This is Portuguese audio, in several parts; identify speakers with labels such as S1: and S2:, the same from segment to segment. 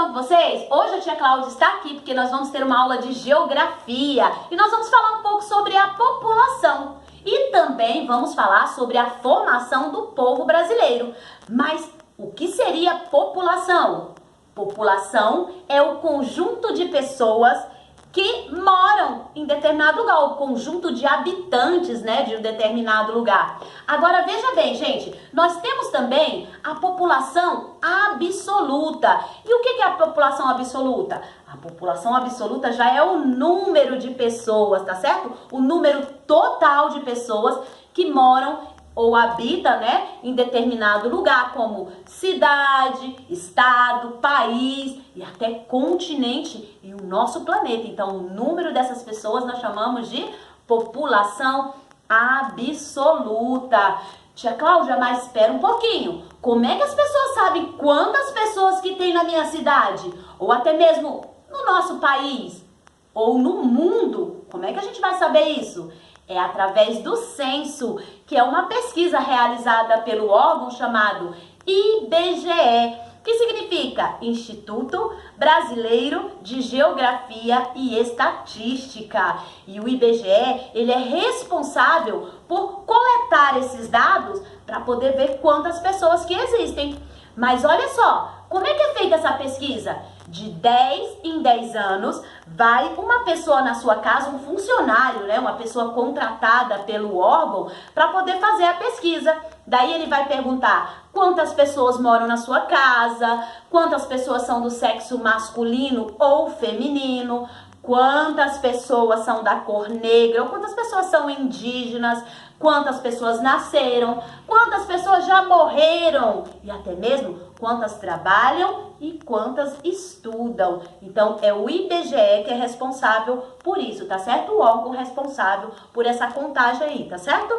S1: com vocês? Hoje a tia Cláudia está aqui porque nós vamos ter uma aula de geografia e nós vamos falar um pouco sobre a população e também vamos falar sobre a formação do povo brasileiro. Mas o que seria população? População é o conjunto de pessoas que moram em determinado lugar, o conjunto de habitantes, né, de um determinado lugar. Agora, veja bem, gente, nós temos também a população absoluta. E o que é a população absoluta? A população absoluta já é o número de pessoas, tá certo? O número total de pessoas que moram ou habita, né, em determinado lugar, como cidade, estado, país e até continente e o nosso planeta. Então, o número dessas pessoas nós chamamos de população absoluta. Tia Cláudia, mas espera um pouquinho. Como é que as pessoas sabem quantas pessoas que tem na minha cidade? Ou até mesmo no nosso país? Ou no mundo? Como é que a gente vai saber isso? É através do censo, que é uma pesquisa realizada pelo órgão chamado IBGE, que significa Instituto Brasileiro de Geografia e Estatística. E o IBGE, ele é responsável por coletar esses dados para poder ver quantas pessoas que existem. Mas olha só, como é que é feita essa pesquisa? De 10 em 10 anos, vai uma pessoa na sua casa, um funcionário, né, uma pessoa contratada pelo órgão para poder fazer a pesquisa. Daí ele vai perguntar quantas pessoas moram na sua casa, quantas pessoas são do sexo masculino ou feminino, quantas pessoas são da cor negra, ou quantas pessoas são indígenas, quantas pessoas nasceram, quantas pessoas já morreram e até mesmo quantas trabalham e quantas estudam. Então, é o IBGE que é responsável por isso, tá certo? O órgão responsável por essa contagem aí, tá certo?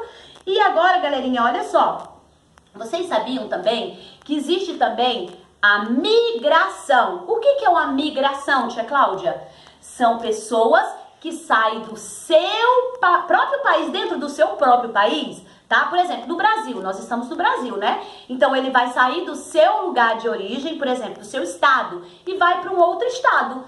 S1: E agora, galerinha, olha só. Vocês sabiam também que existe também a migração. O que é uma migração, tia Cláudia? São pessoas que saem do seu próprio país, dentro do seu próprio país, tá? Por exemplo, no Brasil, nós estamos no Brasil, né? Então, ele vai sair do seu lugar de origem, por exemplo, do seu estado, e vai para um outro estado.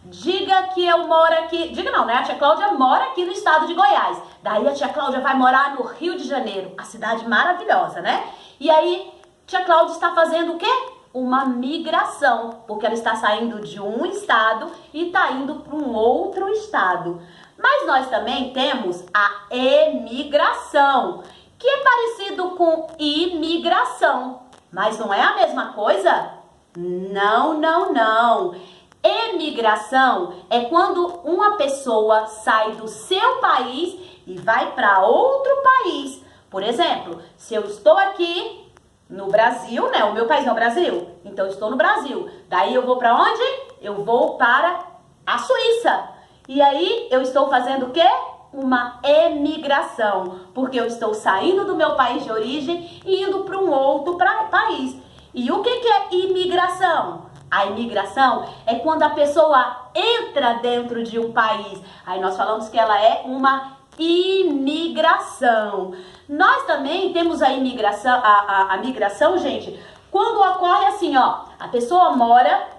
S1: Diga que eu moro aqui... Diga não, né? A tia Cláudia mora aqui no estado de Goiás. Daí, a tia Cláudia vai morar no Rio de Janeiro, a cidade maravilhosa, né? E aí, tia Cláudia está fazendo o quê? Uma migração, porque ela está saindo de um estado e está indo para um outro estado. Mas nós também temos a emigração, que é parecido com imigração, mas não é a mesma coisa? Não, não, não. Emigração é quando uma pessoa sai do seu país e vai para outro país. Por exemplo, se eu estou aqui no Brasil, né? O meu país não é o Brasil. Então, eu estou no Brasil. Daí, eu vou para onde? Eu vou para a Suíça. E aí, eu estou fazendo o quê? Uma emigração. Porque eu estou saindo do meu país de origem e indo para um outro país. E o que é imigração? A imigração é quando a pessoa entra dentro de um país. Aí, nós falamos que ela é uma imigração. Nós também temos a imigração, a migração, gente, quando ocorre assim, ó, a pessoa mora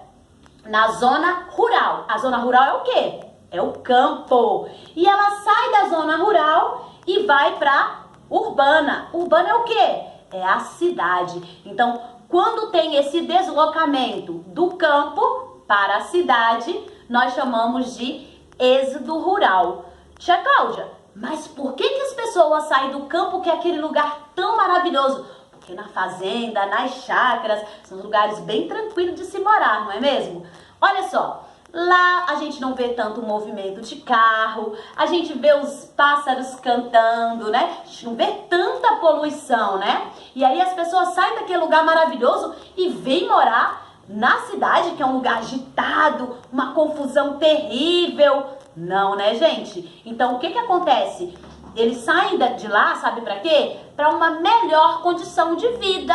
S1: na zona rural. A zona rural é o quê? É o campo. E ela sai da zona rural e vai para urbana. Urbana é o quê? É a cidade. Então, quando tem esse deslocamento do campo para a cidade, nós chamamos de êxodo rural. Tia Cláudia, mas por que as pessoas saem do campo, que é aquele lugar tão maravilhoso? Porque na fazenda, nas chácaras, são lugares bem tranquilos de se morar, não é mesmo? Olha só, lá a gente não vê tanto movimento de carro, a gente vê os pássaros cantando, né? A gente não vê tanta poluição, né? E aí as pessoas saem daquele lugar maravilhoso e vêm morar na cidade, que é um lugar agitado, uma confusão terrível. Não, né, gente? Então, o que acontece? Eles saem de lá, sabe pra quê? Pra uma melhor condição de vida.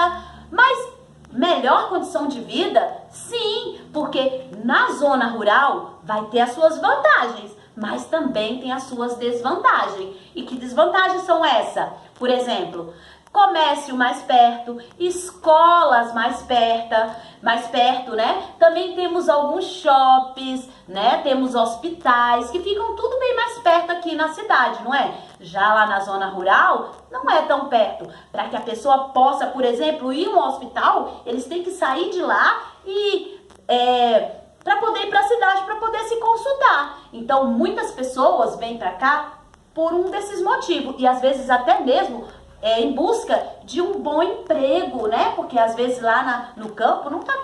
S1: Mas, melhor condição de vida? Sim, porque na zona rural vai ter as suas vantagens, mas também tem as suas desvantagens. E que desvantagens são essas? Por exemplo, comércio mais perto, escolas mais perto, né? Também temos alguns shoppings, né? Temos hospitais que ficam tudo bem mais perto aqui na cidade, não é? Já lá na zona rural, não é tão perto. Para que a pessoa possa, por exemplo, ir a um hospital, eles têm que sair de lá e para poder ir para a cidade, para poder se consultar. Então, muitas pessoas vêm para cá por um desses motivos e às vezes até mesmo em busca de um bom emprego, né? Porque às vezes lá no campo não tá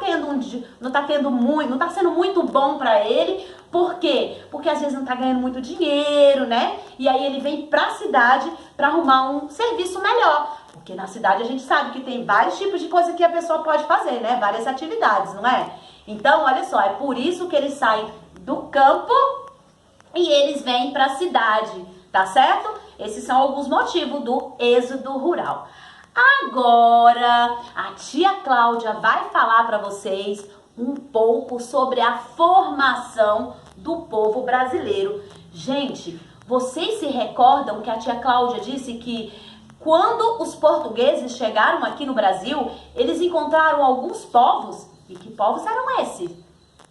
S1: sendo muito bom para ele. Por quê? Porque às vezes não tá ganhando muito dinheiro, né? E aí ele vem pra cidade para arrumar um serviço melhor. Porque na cidade a gente sabe que tem vários tipos de coisa que a pessoa pode fazer, né? Várias atividades, não é? Então, olha só, é por isso que eles saem do campo e eles vêm pra cidade, tá certo? Esses são alguns motivos do êxodo rural. Agora, a tia Cláudia vai falar para vocês um pouco sobre a formação do povo brasileiro. Gente, vocês se recordam que a tia Cláudia disse que quando os portugueses chegaram aqui no Brasil, eles encontraram alguns povos? E que povos eram esses?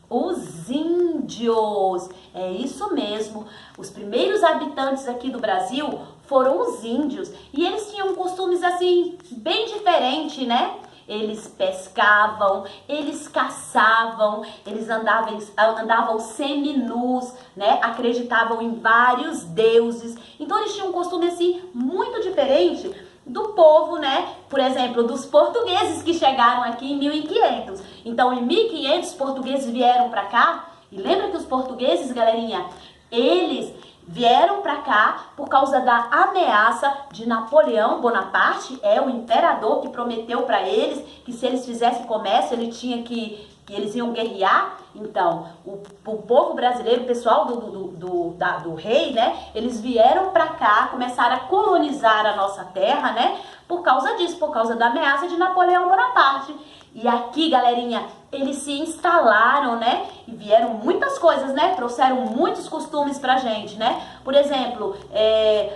S1: Os índios, é isso mesmo. Os primeiros habitantes aqui do Brasil foram os índios e eles tinham costumes assim bem diferentes, né? Eles pescavam, eles caçavam, eles andavam seminus, né? Acreditavam em vários deuses. Então eles tinham um costume assim muito diferente do povo, né? Por exemplo, dos portugueses que chegaram aqui em 1500. Então, em 1500, os portugueses vieram para cá. E lembra que os portugueses, galerinha, eles vieram para cá por causa da ameaça de Napoleão Bonaparte, o imperador que prometeu para eles que se eles fizessem comércio, que eles iam guerrear. Então, o povo brasileiro, o pessoal do rei, né, eles vieram para cá, começaram a colonizar a nossa terra, né, por causa disso, por causa da ameaça de Napoleão Bonaparte. E aqui, galerinha, eles se instalaram, né, e vieram muitas coisas, né, trouxeram muitos costumes pra gente, né. Por exemplo,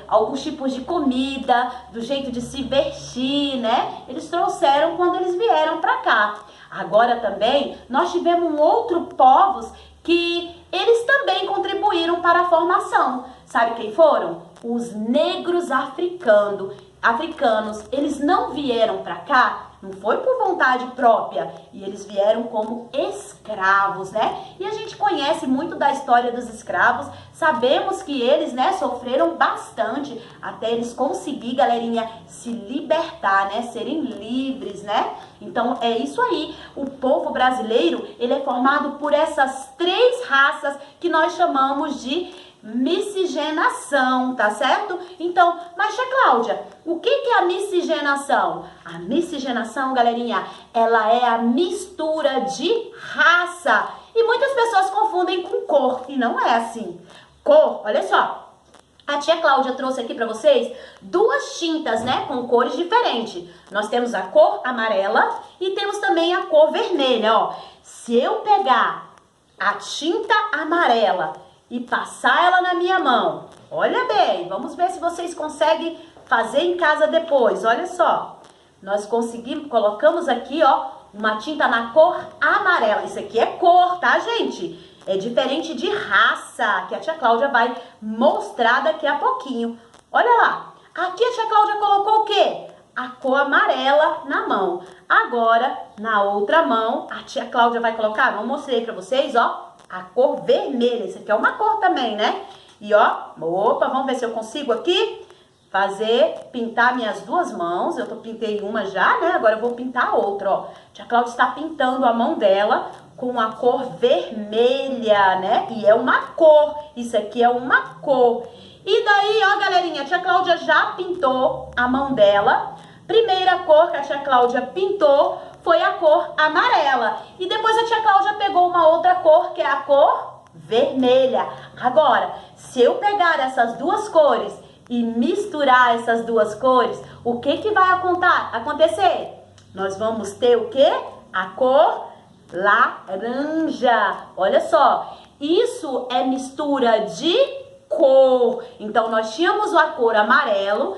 S1: alguns tipos de comida, do jeito de se vestir, né, eles trouxeram quando eles vieram pra cá. Agora também, nós tivemos outros povos que eles também contribuíram para a formação. Sabe quem foram? Os negros africanos. Eles não vieram para cá, não foi por vontade própria, e eles vieram como escravos, né? E a gente conhece muito da história dos escravos, sabemos que eles, né, sofreram bastante até eles conseguir, galerinha, se libertar, né, serem livres, né? Então é isso aí, o povo brasileiro, ele é formado por essas três raças que nós chamamos de miscigenação, tá certo? Então, mas tia Cláudia, o que é a miscigenação? A miscigenação, galerinha, ela é a mistura de raça. E muitas pessoas confundem com cor, e não é assim. Cor, olha só, a tia Cláudia trouxe aqui pra vocês duas tintas, né, com cores diferentes. Nós temos a cor amarela e temos também a cor vermelha, ó. Se eu pegar a tinta amarela e passar ela na minha mão, olha bem, vamos ver se vocês conseguem fazer em casa depois, olha só. Nós colocamos aqui, ó, uma tinta na cor amarela. Isso aqui é cor, tá, gente? É diferente de raça, que a tia Cláudia vai mostrar daqui a pouquinho. Olha lá, aqui a tia Cláudia colocou o quê? A cor amarela na mão. Agora, na outra mão, a tia Cláudia vai colocar, eu mostrei pra vocês, ó, a cor vermelha. Isso aqui é uma cor também, né? E ó, opa, vamos ver se eu consigo aqui pintar minhas duas mãos. Eu pintei uma já, né? Agora eu vou pintar a outra, ó. Tia Cláudia está pintando a mão dela com a cor vermelha, né? E é uma cor, isso aqui é uma cor. E daí, ó, galerinha, a tia Cláudia já pintou a mão dela. Primeira cor que a tia Cláudia pintou foi a cor amarela. E depois a tia Cláudia pegou uma outra cor, que é a cor vermelha. Agora, se eu pegar essas duas cores e misturar essas duas cores, o que vai acontecer? Nós vamos ter o quê? A cor laranja. Olha só, isso é mistura de cor. Então, nós tínhamos a cor amarela,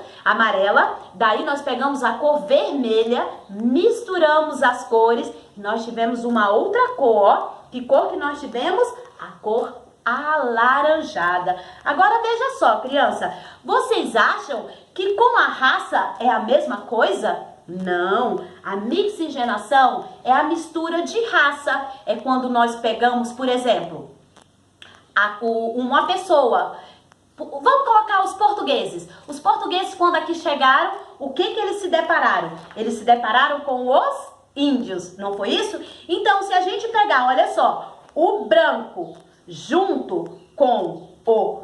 S1: daí nós pegamos a cor vermelha, misturamos as cores, e nós tivemos uma outra cor, ó. Que cor que nós tivemos? A cor alaranjada. Agora, veja só, criança, vocês acham que com a raça é a mesma coisa? Não, a mixigenação é a mistura de raça. É quando nós pegamos, por exemplo, uma pessoa. Vamos colocar os portugueses. Os portugueses, quando aqui chegaram, o que eles se depararam? Eles se depararam com os índios, não foi isso? Então, se a gente pegar, olha só, o branco junto com o...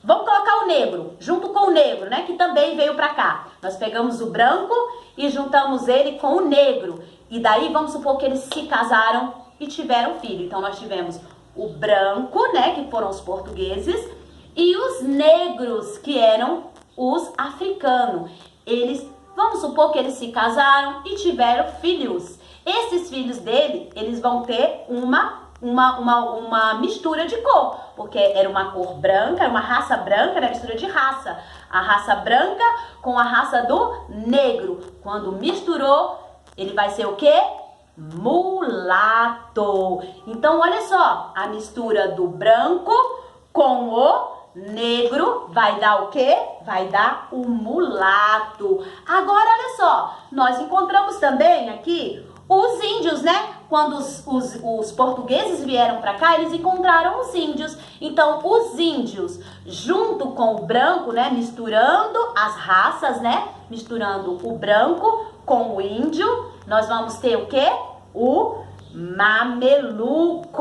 S1: Vamos colocar o negro, junto com o negro, né? Que também veio pra cá. Nós pegamos o branco e juntamos ele com o negro. E daí, vamos supor que eles se casaram e tiveram filho. Então, nós tivemos o branco, né? Que foram os portugueses. E os negros, que eram os africanos. Vamos supor que eles se casaram e tiveram filhos. Esses filhos dele, eles vão ter uma mistura de cor, porque era uma cor branca, era uma raça branca, era mistura de raça. A raça branca com a raça do negro. Quando misturou, ele vai ser o quê? Mulato. Então, olha só, a mistura do branco com o negro vai dar o quê? Vai dar o mulato. Agora, olha só, nós encontramos também aqui os índios, né? Quando os portugueses vieram para cá, eles encontraram os índios. Então, os índios, junto com o branco, né? Misturando as raças, né? Misturando o branco com o índio, nós vamos ter o quê? O mameluco.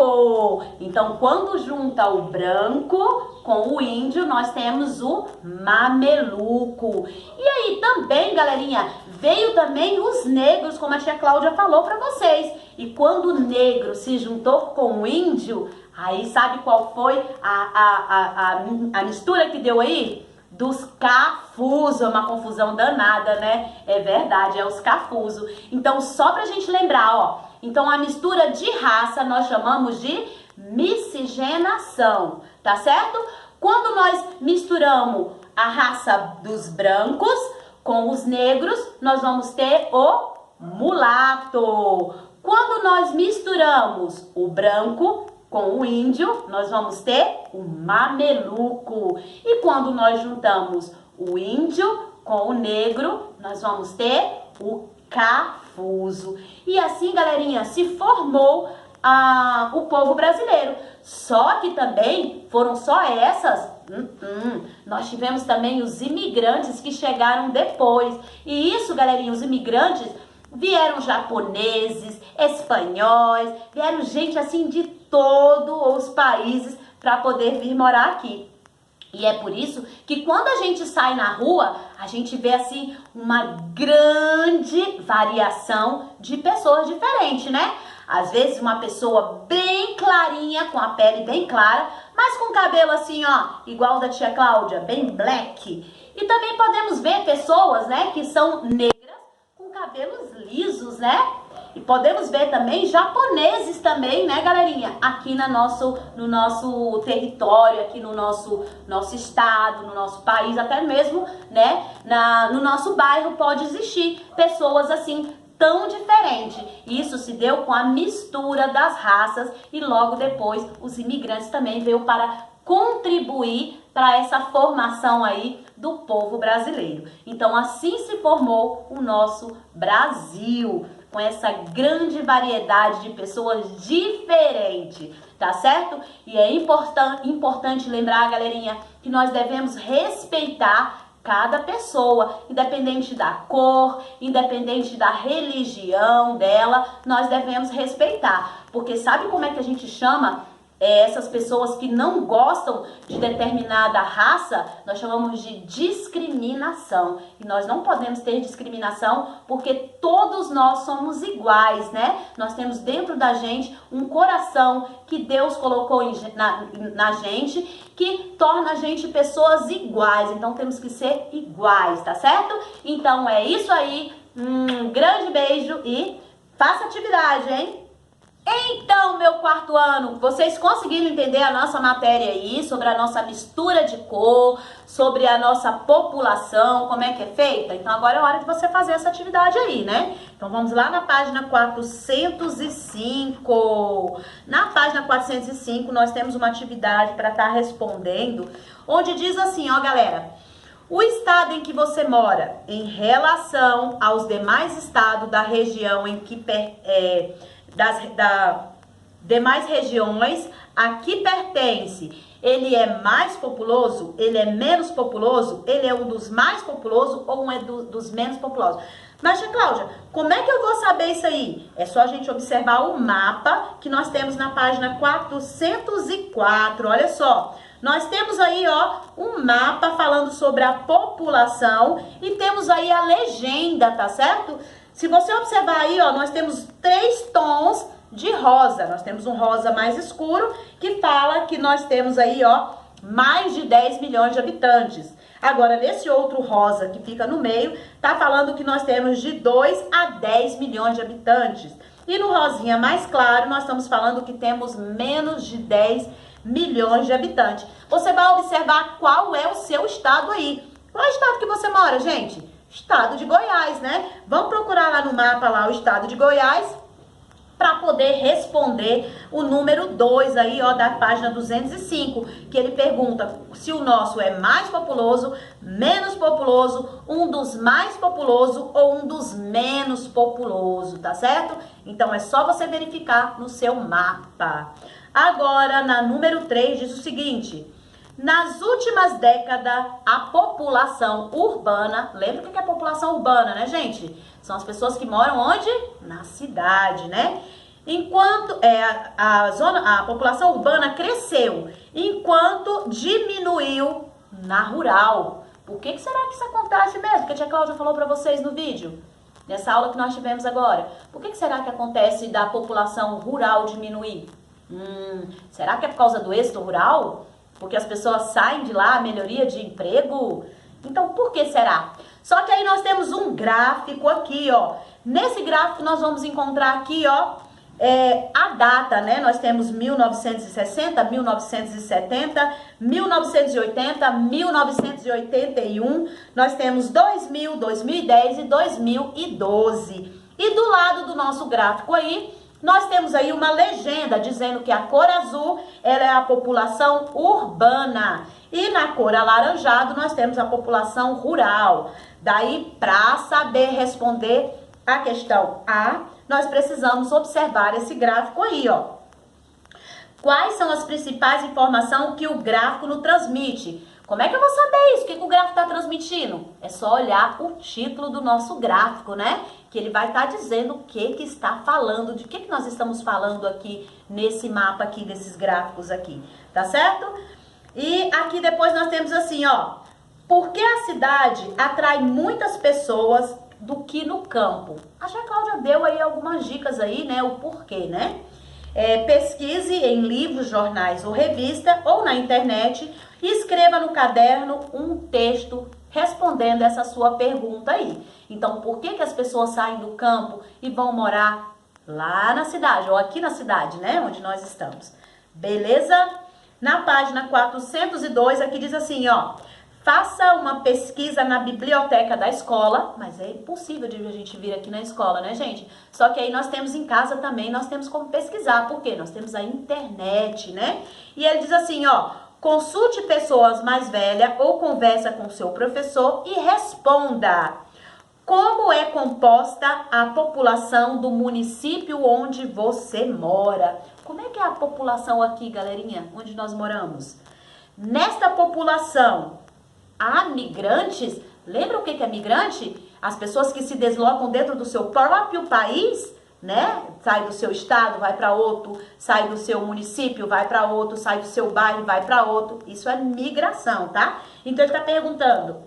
S1: Então, quando junta o branco com o índio, nós temos o mameluco. E aí também, galerinha, veio também os negros, como a tia Cláudia falou para vocês. E quando o negro se juntou com o índio, aí sabe qual foi a mistura que deu aí? Dos cafusos, é uma confusão danada, né? É verdade, é os cafusos. Então, só pra gente lembrar, ó. Então, a mistura de raça nós chamamos de miscigenação, tá certo? Quando nós misturamos a raça dos brancos com os negros, nós vamos ter o mulato. Quando nós misturamos o branco com o índio, nós vamos ter o mameluco. E quando nós juntamos o índio com o negro, nós vamos ter o cafuso. E assim, galerinha, se formou o povo brasileiro. Só que também foram só essas? Nós tivemos também os imigrantes que chegaram depois. E isso, galerinha, os imigrantes vieram japoneses, espanhóis, vieram gente assim de todos os países para poder vir morar aqui. E é por isso que quando a gente sai na rua, a gente vê assim uma grande variação de pessoas diferentes, né? Às vezes uma pessoa bem clarinha, com a pele bem clara, mas com cabelo assim, ó, igual da tia Cláudia, bem black. E também podemos ver pessoas, né, que são negras com cabelos lisos, né? E podemos ver também japoneses também, né, galerinha? Aqui no nosso território, aqui no nosso estado, no nosso país, até mesmo, né, no nosso bairro pode existir pessoas assim tão diferentes. Isso se deu com a mistura das raças e logo depois os imigrantes também veio para contribuir para essa formação aí do povo brasileiro. Então assim se formou o nosso Brasil, com essa grande variedade de pessoas diferentes, tá certo? E é importante lembrar, galerinha, que nós devemos respeitar cada pessoa, independente da cor, independente da religião dela, nós devemos respeitar. Porque sabe como é que a gente chama essas pessoas que não gostam de determinada raça? Nós chamamos de discriminação. E nós não podemos ter discriminação porque todos nós somos iguais, né? Nós temos dentro da gente um coração que Deus colocou na gente, que torna a gente pessoas iguais. Então temos que ser iguais, tá certo? Então é isso aí. Um grande beijo e faça atividade, hein? Então, meu quarto ano, vocês conseguiram entender a nossa matéria aí, sobre a nossa mistura de cor, sobre a nossa população, como é que é feita? Então, agora é hora de você fazer essa atividade aí, né? Então, vamos lá na página 405. Na página 405, nós temos uma atividade para estar respondendo, onde diz assim, ó, galera: o estado em que você mora, em relação aos demais estados da região em que demais regiões a que pertence, ele é mais populoso, ele é menos populoso, ele é um dos mais populosos ou um dos menos populosos? Mas, tia Cláudia, como é que eu vou saber isso aí? É só a gente observar o mapa que nós temos na página 404, olha só. Nós temos aí, ó, um mapa falando sobre a população e temos aí a legenda, tá certo? Se você observar aí, ó, nós temos 3 tons de rosa. Nós temos um rosa mais escuro que fala que nós temos aí, ó, mais de 10 milhões de habitantes. Agora, nesse outro rosa que fica no meio, tá falando que nós temos de 2 a 10 milhões de habitantes. E no rosinha mais claro, nós estamos falando que temos menos de 10 milhões de habitantes. Você vai observar qual é o seu estado aí. Qual é o estado que você mora, gente? Estado de Goiás, né? Vamos procurar lá no mapa lá o estado de Goiás para poder responder o número 2 aí, ó, da página 205, que ele pergunta se o nosso é mais populoso, menos populoso, um dos mais populosos ou um dos menos populoso, tá certo? Então é só você verificar no seu mapa. Agora, na número 3 diz o seguinte: nas últimas décadas, a população urbana, lembra o que é população urbana, né, gente? São as pessoas que moram onde? Na cidade, né? Enquanto a população urbana cresceu, enquanto diminuiu na rural. Por que será que isso acontece mesmo? Porque a tia Cláudia falou para vocês no vídeo, nessa aula que nós tivemos agora. Por que será que acontece da população rural diminuir? Será que é por causa do êxodo rural? Porque as pessoas saem de lá, melhoria de emprego? Então, por que será? Só que aí nós temos um gráfico aqui, ó. Nesse gráfico nós vamos encontrar aqui, ó, a data, né? Nós temos 1960, 1970, 1980, 1981. Nós temos 2000, 2010 e 2012. E do lado do nosso gráfico aí, nós temos aí uma legenda dizendo que a cor azul, ela é a população urbana. E na cor alaranjado, nós temos a população rural. Daí, para saber responder a questão A, nós precisamos observar esse gráfico aí, ó. Quais são as principais informações que o gráfico nos transmite? Como é que eu vou saber isso? O que o gráfico está transmitindo? É só olhar o título do nosso gráfico, né? Que ele vai estar dizendo o que está falando, de que nós estamos falando aqui nesse mapa aqui, desses gráficos aqui, tá certo? E aqui depois nós temos assim, ó, por que a cidade atrai muitas pessoas do que no campo? A tia Cláudia deu aí algumas dicas aí, né, o porquê, né? Pesquise em livros, jornais ou revista ou na internet e escreva no caderno um texto respondendo essa sua pergunta aí. Então, por que as pessoas saem do campo e vão morar lá na cidade, ou aqui na cidade, né, onde nós estamos? Beleza? Na página 402, aqui diz assim, ó, faça uma pesquisa na biblioteca da escola, mas é impossível de a gente vir aqui na escola, né, gente? Só que aí nós temos em casa também, nós temos como pesquisar, porque nós temos a internet, né? E ele diz assim, ó, consulte pessoas mais velhas ou conversa com seu professor e responda. Como é composta a população do município onde você mora? Como é que é a população aqui, galerinha, onde nós moramos? Nesta população, há migrantes? Lembra o que é migrante? As pessoas que se deslocam dentro do seu próprio país, né? Sai do seu estado, vai para outro, sai do seu município, vai para outro, sai do seu bairro, vai para outro. Isso é migração, tá? Então ele está perguntando: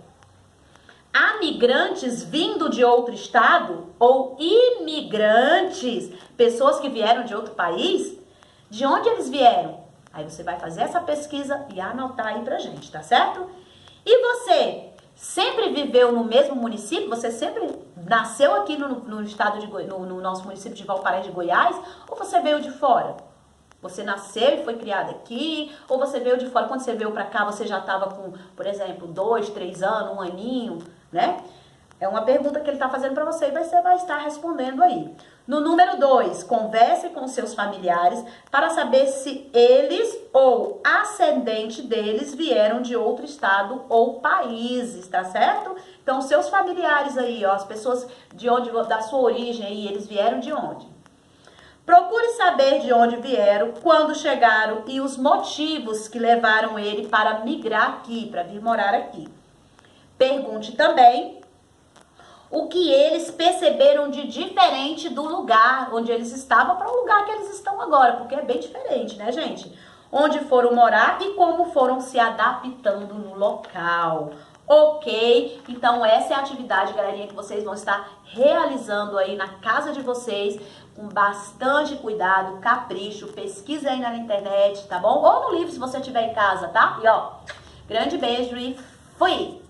S1: há migrantes vindo de outro estado ou imigrantes, pessoas que vieram de outro país? De onde eles vieram? Aí você vai fazer essa pesquisa e anotar aí pra gente, tá certo? E você, sempre viveu no mesmo município? Você sempre nasceu aqui no estado de no nosso município de Valparaíso de Goiás? Ou você veio de fora? Você nasceu e foi criado aqui? Ou você veio de fora? Quando você veio pra cá, você já estava com, por exemplo, 2, 3 anos, um aninho, né? É uma pergunta que ele está fazendo para você e você vai estar respondendo aí. No número 2, converse com seus familiares para saber se eles ou ascendente deles vieram de outro estado ou países, tá certo? Então, seus familiares aí, ó, as pessoas de onde, da sua origem aí, eles vieram de onde? Procure saber de onde vieram, quando chegaram e os motivos que levaram ele para migrar aqui, para vir morar aqui. Pergunte também o que eles perceberam de diferente do lugar onde eles estavam para o lugar que eles estão agora, porque é bem diferente, né, gente? Onde foram morar e como foram se adaptando no local. Ok? Então essa é a atividade, galerinha, que vocês vão estar realizando aí na casa de vocês, com bastante cuidado, capricho, pesquisa aí na internet, tá bom? Ou no livro, se você tiver em casa, tá? E ó, grande beijo e fui!